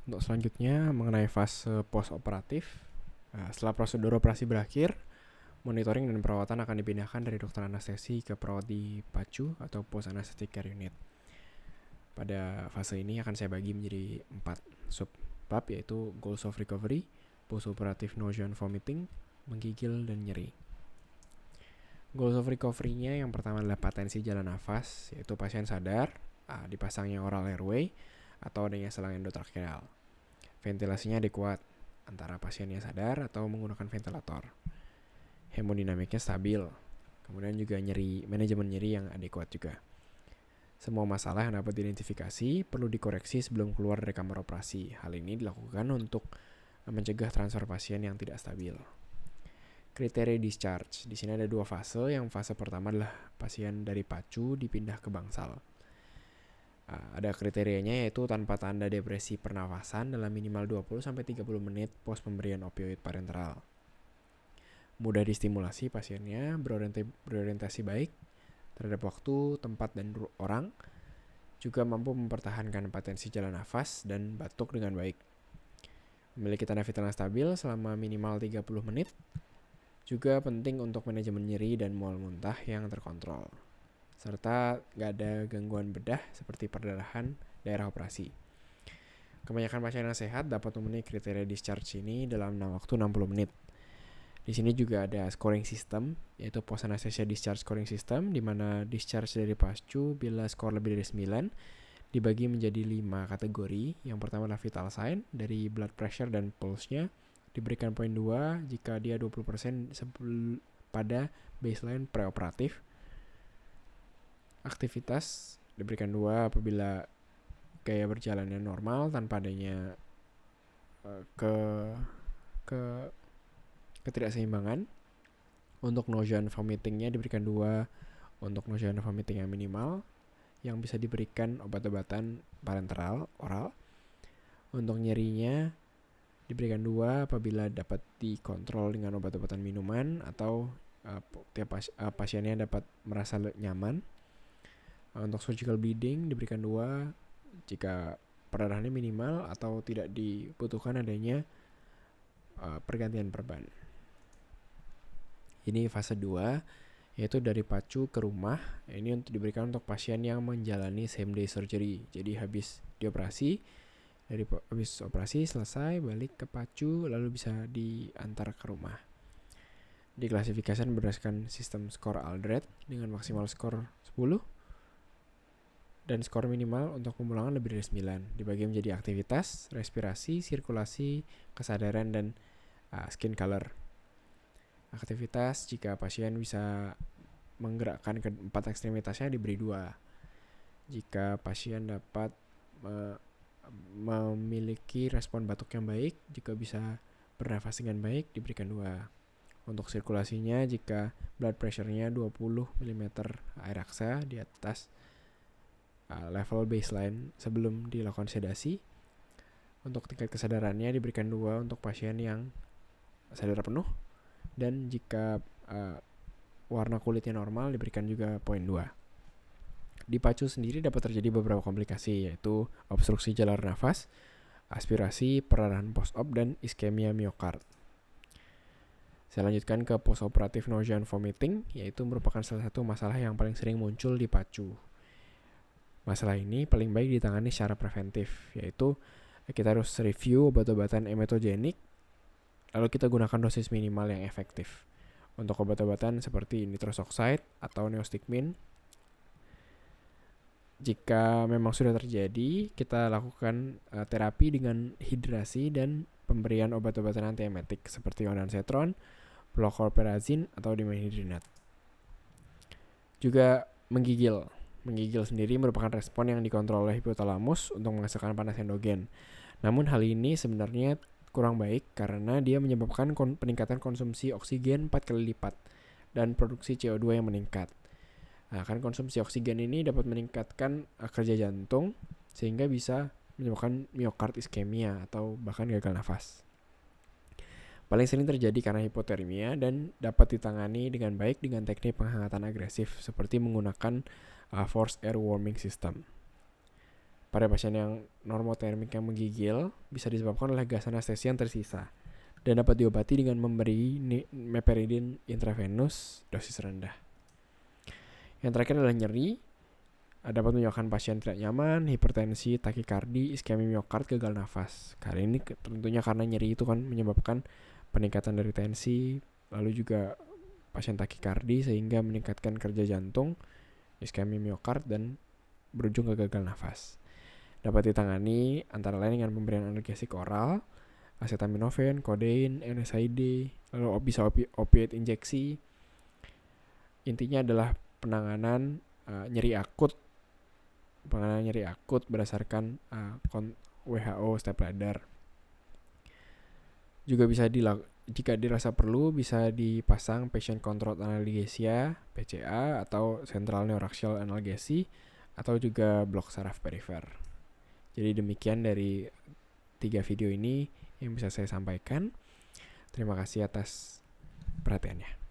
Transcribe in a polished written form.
Untuk selanjutnya mengenai fase post-operatif. Setelah prosedur operasi berakhir, monitoring dan perawatan akan dipindahkan dari dokter anestesi ke perawat di PACU atau Post Anesthetic Care Unit. Pada fase ini akan saya bagi menjadi 4 sub-bab, yaitu Goals of Recovery, Post-Operative Nausea and Vomiting, menggigil, dan nyeri. Goals of recovery-nya yang pertama adalah patensi jalan nafas, yaitu pasien sadar, dipasangnya oral airway, atau adanya selang endotracheal. Ventilasinya adekuat, antara pasiennya sadar atau menggunakan ventilator. Hemodinamiknya stabil, kemudian juga manajemen nyeri yang adekuat juga. Semua masalah yang dapat diidentifikasi perlu dikoreksi sebelum keluar dari kamar operasi. Hal ini dilakukan untuk mencegah transfer pasien yang tidak stabil. Kriteria discharge. Di sini ada 2 fase. Yang fase pertama adalah pasien dari PACU dipindah ke bangsal. Ada kriterianya, yaitu tanpa tanda depresi pernafasan dalam minimal 20-30 menit pos pemberian opioid parenteral. Mudah distimulasi pasiennya, berorientasi baik terhadap waktu, tempat, dan orang. Juga mampu mempertahankan patensi jalan nafas dan batuk dengan baik. Memiliki tanda vital yang stabil selama minimal 30 menit. Juga penting untuk manajemen nyeri dan mual muntah yang terkontrol, serta gak ada gangguan bedah seperti perdarahan daerah operasi. Kebanyakan pasien yang sehat dapat memenuhi kriteria discharge ini dalam waktu 60 menit. Di sini juga ada scoring system, yaitu post anesthesia discharge scoring system, di mana discharge dari PACU bila skor lebih dari 9 dibagi menjadi 5 kategori. Yang pertama adalah vital sign, dari blood pressure dan pulse-nya diberikan poin 2 jika dia 20% pada baseline preoperatif. Aktivitas diberikan 2 apabila gaya berjalannya normal tanpa adanya ketidakseimbangan. Untuk nausea and vomitingnya diberikan 2 untuk nausea and vomiting yang minimal, yang bisa diberikan obat-obatan parenteral oral. Untuk nyerinya diberikan 2 apabila dapat dikontrol dengan obat-obatan minuman atau pasiennya dapat merasa nyaman. Untuk surgical bleeding diberikan 2 jika perdarahannya minimal atau tidak dibutuhkan adanya pergantian perban. Ini fase 2, yaitu dari PACU ke rumah. Ini untuk diberikan untuk pasien yang menjalani same day surgery. Jadi habis operasi selesai, balik ke PACU, lalu bisa diantar ke rumah. Diklasifikasikan berdasarkan sistem skor Aldred dengan maksimal skor 10 dan skor minimal untuk pemulangan lebih dari 9. Dibagi menjadi aktivitas, respirasi, sirkulasi, kesadaran, dan skin color. Aktivitas, jika pasien bisa menggerakkan keempat ekstremitasnya, diberi 2. Jika pasien dapat memiliki respon batuk yang baik, jika bisa bernafas dengan baik, diberikan 2. Untuk sirkulasinya, jika blood pressure-nya 20 mm air aksa di atas level baseline sebelum dilakukan sedasi. Untuk tingkat kesadarannya diberikan 2 untuk pasien yang sadar penuh, dan jika warna kulitnya normal diberikan juga poin 2. Di PACU sendiri dapat terjadi beberapa komplikasi, yaitu obstruksi jalur nafas, aspirasi, perdarahan post-op, dan iskemia miokard. Saya lanjutkan ke post-operative nausea and vomiting, yaitu merupakan salah satu masalah yang paling sering muncul di PACU. Masalah ini paling baik ditangani secara preventif, yaitu kita harus review obat-obatan emetogenik, lalu kita gunakan dosis minimal yang efektif. Untuk obat-obatan seperti nitrous oxide atau neostigmin, jika memang sudah terjadi, kita lakukan terapi dengan hidrasi dan pemberian obat-obatan antiemetik seperti ondansetron, fluoroperazin, atau dimenhydrinate. Juga menggigil. Menggigil sendiri merupakan respon yang dikontrol oleh hipotalamus untuk menghasilkan panas endogen. Namun hal ini sebenarnya kurang baik karena dia menyebabkan peningkatan konsumsi oksigen 4 kali lipat dan produksi CO2 yang meningkat. Konsumsi oksigen ini dapat meningkatkan kerja jantung sehingga bisa menyebabkan miokard iskemia atau bahkan gagal nafas. Paling sering terjadi karena hipotermia dan dapat ditangani dengan baik dengan teknik penghangatan agresif seperti menggunakan forced air warming system. Pada pasien yang normotermik yang menggigil bisa disebabkan oleh gas anestesi yang tersisa dan dapat diobati dengan memberi meperidine intravenous dosis rendah. Yang terakhir adalah nyeri. Dapat menyebabkan pasien tidak nyaman, hipertensi, takikardi, iskemi miokard, gagal nafas. Kali ini tentunya karena nyeri itu kan menyebabkan peningkatan dari tensi, lalu juga pasien takikardi sehingga meningkatkan kerja jantung, iskemi miokard, dan berujung ke gagal nafas. Dapat ditangani antara lain dengan pemberian analgesik oral, acetaminophen, kodein, NSAID, lalu bisa opioid injeksi. Intinya adalah penanganan nyeri akut berdasarkan WHO step ladder. Juga bisa jika dirasa perlu bisa dipasang patient controlled analgesia PCA atau central neuraxial analgesi atau juga blok saraf perifer. Jadi demikian dari 3 video ini yang bisa saya sampaikan. Terima kasih atas perhatiannya.